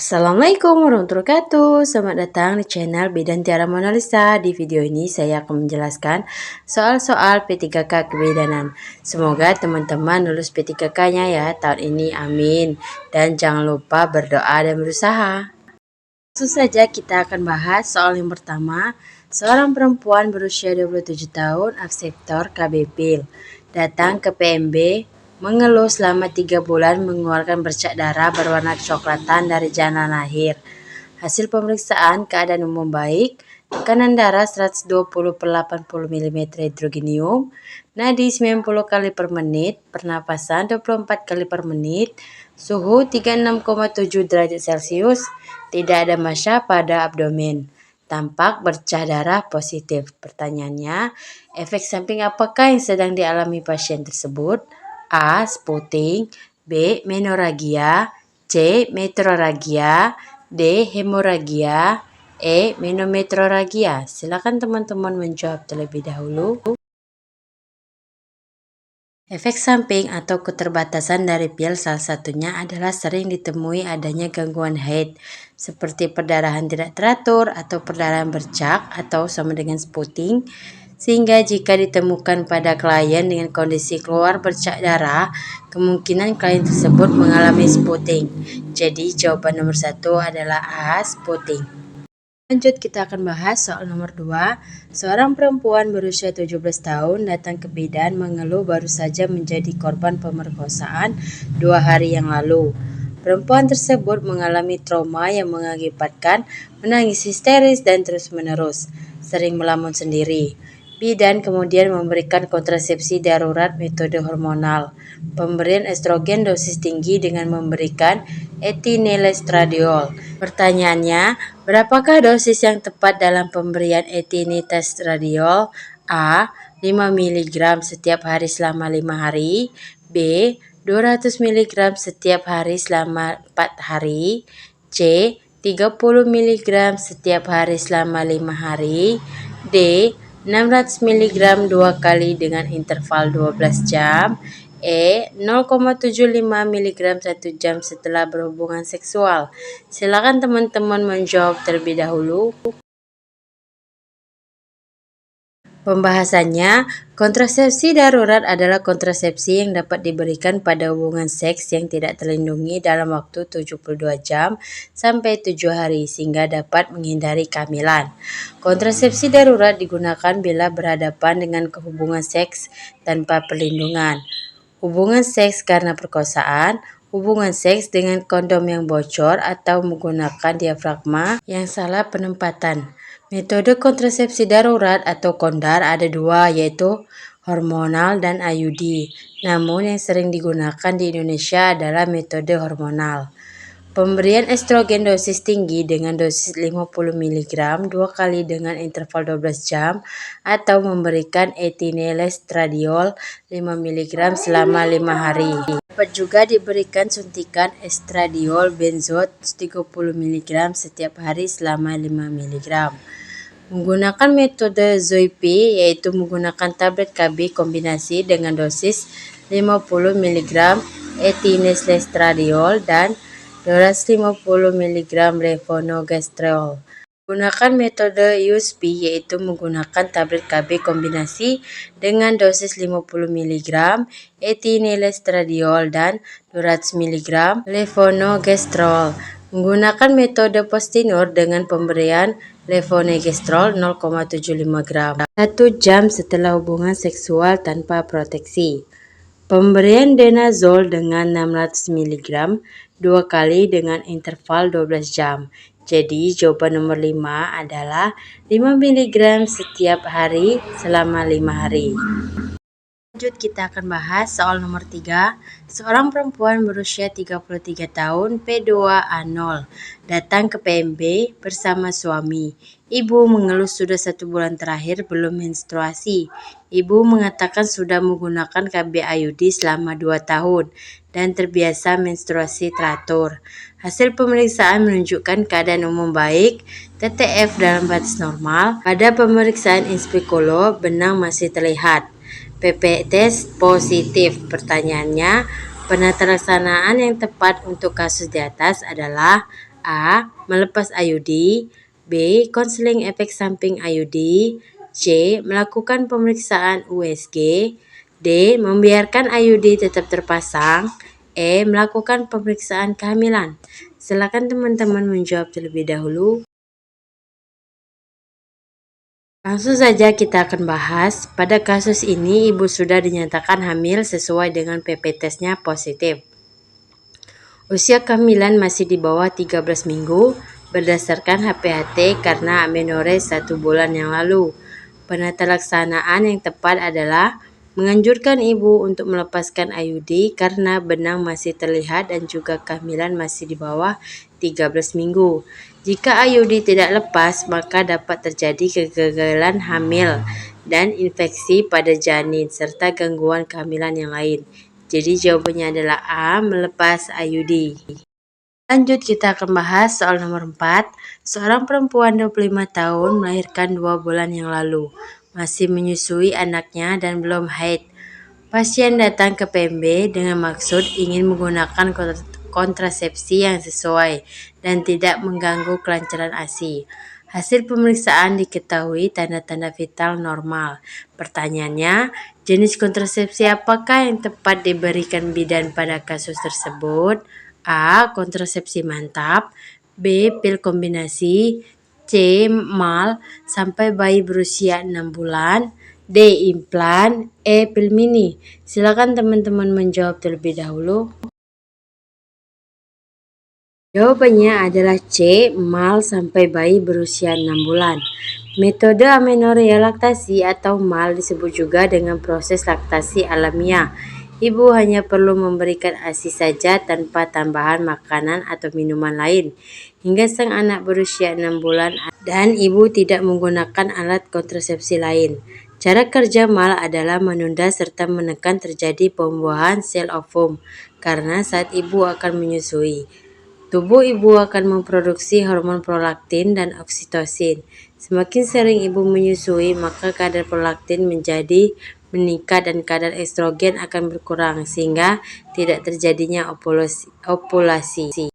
Assalamualaikum warahmatullahi wabarakatuh. Selamat datang di channel Bidan Tiara Mona Lisa. Di video ini saya akan menjelaskan soal-soal P3K kebidanan. Semoga teman-teman lulus P3K-nya ya tahun ini, amin. Dan jangan lupa berdoa dan berusaha. Langsung saja kita akan bahas soal yang pertama. Seorang perempuan berusia 27 tahun, aksektor KBPIL, datang ke PMB, mengeluh selama 3 bulan mengeluarkan bercak darah berwarna kecoklatan dari jalan lahir. Hasil pemeriksaan keadaan umum baik, tekanan darah 120/80 mm hidrogenium, nadi 90 kali per menit, pernapasan 24 kali per menit, suhu 36,7 derajat Celcius, tidak ada massa pada abdomen, tampak bercak darah positif. Pertanyaannya, efek samping apakah yang sedang dialami pasien tersebut? A. Spotting, B. Menorrhagia, C. Metrorrhagia, D. Hemorrhagia, E. Menometrorrhagia. Silakan teman-teman menjawab terlebih dahulu. Efek samping atau keterbatasan dari pil salah satunya adalah sering ditemui adanya gangguan haid seperti perdarahan tidak teratur atau perdarahan bercak atau sama dengan spotting, sehingga jika ditemukan pada klien dengan kondisi keluar bercak darah, kemungkinan klien tersebut mengalami spotting. Jadi jawaban nomor 1 adalah A. Spotting. Lanjut, kita akan bahas soal nomor 2. Seorang perempuan berusia 17 tahun datang ke bidan mengeluh baru saja menjadi korban pemerkosaan 2 hari yang lalu. Perempuan tersebut mengalami trauma yang mengakibatkan menangis histeris dan terus-menerus, sering melamun sendiri. Bidan kemudian memberikan kontrasepsi darurat metode hormonal, pemberian estrogen dosis tinggi dengan memberikan etinylestradiol. Pertanyaannya, berapakah dosis yang tepat dalam pemberian etinylestradiol? A. 5 mg setiap hari selama 5 hari, B. 200 mg setiap hari selama 4 hari, C. 30 mg setiap hari selama 5 hari, D. 600 mg 2 kali dengan interval 12 jam, E. 0,75 mg 1 jam setelah berhubungan seksual. Silakan teman-teman menjawab terlebih dahulu. Pembahasannya, kontrasepsi darurat adalah kontrasepsi yang dapat diberikan pada hubungan seks yang tidak terlindungi dalam waktu 72 jam sampai 7 hari sehingga dapat menghindari kehamilan. Kontrasepsi darurat digunakan bila berhadapan dengan hubungan seks tanpa perlindungan, hubungan seks karena perkosaan, hubungan seks dengan kondom yang bocor atau menggunakan diafragma yang salah penempatan. Metode kontrasepsi darurat atau kondar ada 2, yaitu hormonal dan IUD. Namun yang sering digunakan di Indonesia adalah metode hormonal. Pemberian estrogen dosis tinggi dengan dosis 50 mg 2 kali dengan interval 12 jam atau memberikan etinylestradiol 5 mg selama 5 hari. Dapat juga diberikan suntikan estradiol benzot 30 mg setiap hari selama 5 mg. Menggunakan metode ZOIP, yaitu menggunakan tablet KB kombinasi dengan dosis 50 mg etinylestradiol dan 250 mg levonorgestrel. Menggunakan metode USP, yaitu menggunakan tablet KB kombinasi dengan dosis 50 mg etinylestradiol dan 200 mg levonorgestrel. Menggunakan metode Postinor dengan pemberian levonorgestrel 0,75 gram 1 jam setelah hubungan seksual tanpa proteksi. Pemberian Denazol dengan 600 mg 2 kali dengan interval 12 jam. Jadi jawaban nomor 5 adalah 5 mg setiap hari selama 5 hari. Lanjut, kita akan bahas soal nomor 3. Seorang perempuan berusia 33 tahun P2A0 datang ke PMB bersama suami. Ibu mengeluh sudah 1 bulan terakhir belum menstruasi. Ibu mengatakan sudah menggunakan KB IUD selama 2 tahun dan terbiasa menstruasi teratur. Hasil pemeriksaan menunjukkan keadaan umum baik, TTF dalam batas normal. Pada pemeriksaan inspekolo, benang masih terlihat. PP test positif. Pertanyaannya, penata laksanaan yang tepat untuk kasus di atas adalah A. Melepas IUD. B. Konseling efek samping IUD. C. Melakukan pemeriksaan USG. D. Membiarkan IUD tetap terpasang. E. Melakukan pemeriksaan kehamilan. Silakan teman-teman menjawab terlebih dahulu. Langsung saja kita akan bahas. Pada kasus ini ibu sudah dinyatakan hamil sesuai dengan PP tesnya positif. Usia kehamilan masih di bawah 13 minggu berdasarkan HPHT karena amenorrhea 1 bulan yang lalu. Penata laksanaan yang tepat adalah menganjurkan ibu untuk melepaskan IUD karena benang masih terlihat dan juga kehamilan masih di bawah 13 minggu. Jika IUD tidak lepas, maka dapat terjadi kegagalan hamil dan infeksi pada janin serta gangguan kehamilan yang lain. Jadi jawabannya adalah A. Melepas IUD. Lanjut kita akan bahas soal nomor 4. Seorang perempuan 25 tahun melahirkan 2 bulan yang lalu. Masih menyusui anaknya dan belum haid. Pasien datang ke PMB dengan maksud ingin menggunakan kontrasepsi yang sesuai dan tidak mengganggu kelancaran ASI. Hasil pemeriksaan diketahui tanda-tanda vital normal. Pertanyaannya, jenis kontrasepsi apakah yang tepat diberikan bidan pada kasus tersebut? A. Kontrasepsi mantap. B. Pil kombinasi. C. Mal sampai bayi berusia 6 bulan. D. Implan. E. Pil mini. Silakan teman-teman menjawab terlebih dahulu. Jawabannya adalah C. Mal sampai bayi berusia 6 bulan. Metode amenorrhea laktasi atau mal disebut juga dengan proses laktasi alamiah. Ibu hanya perlu memberikan ASI saja tanpa tambahan makanan atau minuman lain hingga sang anak berusia 6 bulan dan ibu tidak menggunakan alat kontrasepsi lain. Cara kerja mal adalah menunda serta menekan terjadi pembuahan sel ovum karena saat ibu akan menyusui. Tubuh ibu akan memproduksi hormon prolaktin dan oksitosin. Semakin sering ibu menyusui, maka kadar prolaktin menjadi meningkat dan kadar estrogen akan berkurang sehingga tidak terjadinya ovulasi.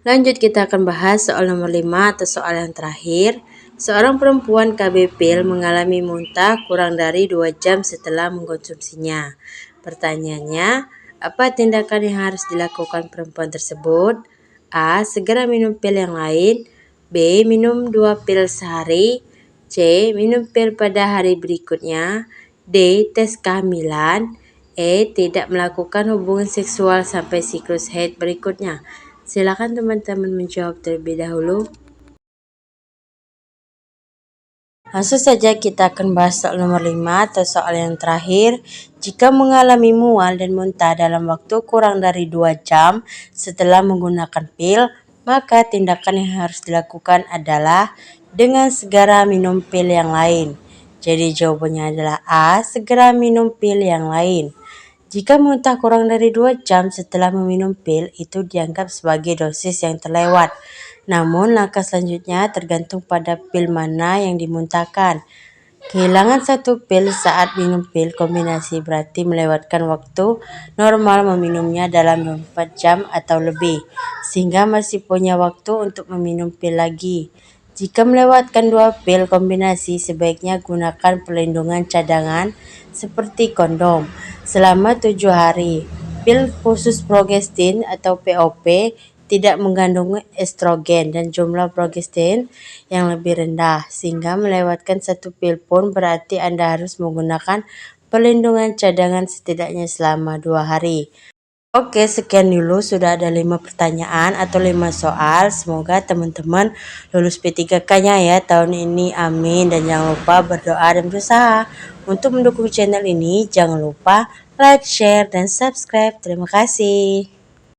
Lanjut kita akan bahas soal nomor 5 atau soal yang terakhir. Seorang perempuan KB pil mengalami muntah kurang dari 2 jam setelah mengkonsumsinya. Pertanyaannya, apa tindakan yang harus dilakukan perempuan tersebut? A. Segera minum pil yang lain. B. Minum 2 pil sehari. C. Minum pil pada hari berikutnya. D. Tes kehamilan. E. Tidak melakukan hubungan seksual sampai siklus haid berikutnya. Silakan teman-teman menjawab terlebih dahulu. Langsung saja kita akan bahas soal nomor 5 atau soal yang terakhir. Jika mengalami mual dan muntah dalam waktu kurang dari 2 jam setelah menggunakan pil, maka tindakan yang harus dilakukan adalah dengan segera minum pil yang lain. Jadi jawabannya adalah A. Segera minum pil yang lain. Jika muntah kurang dari 2 jam setelah meminum pil, itu dianggap sebagai dosis yang terlewat. Namun langkah selanjutnya tergantung pada pil mana yang dimuntahkan. Kehilangan 1 pil saat minum pil kombinasi berarti melewatkan waktu normal meminumnya dalam 24 jam atau lebih, sehingga masih punya waktu untuk meminum pil lagi. Jika melewatkan 2 pil kombinasi, sebaiknya gunakan perlindungan cadangan seperti kondom selama 7 hari. Pil khusus progestin atau POP tidak mengandung estrogen dan jumlah progestin yang lebih rendah, sehingga melewatkan 1 pil pun berarti Anda harus menggunakan perlindungan cadangan setidaknya selama 2 hari. Oke, sekian dulu, sudah ada 5 pertanyaan atau 5 soal. Semoga teman-teman lulus P3K-nya ya tahun ini, amin. Dan jangan lupa berdoa dan berusaha. Untuk mendukung channel ini, jangan lupa like, share, dan subscribe. Terima kasih.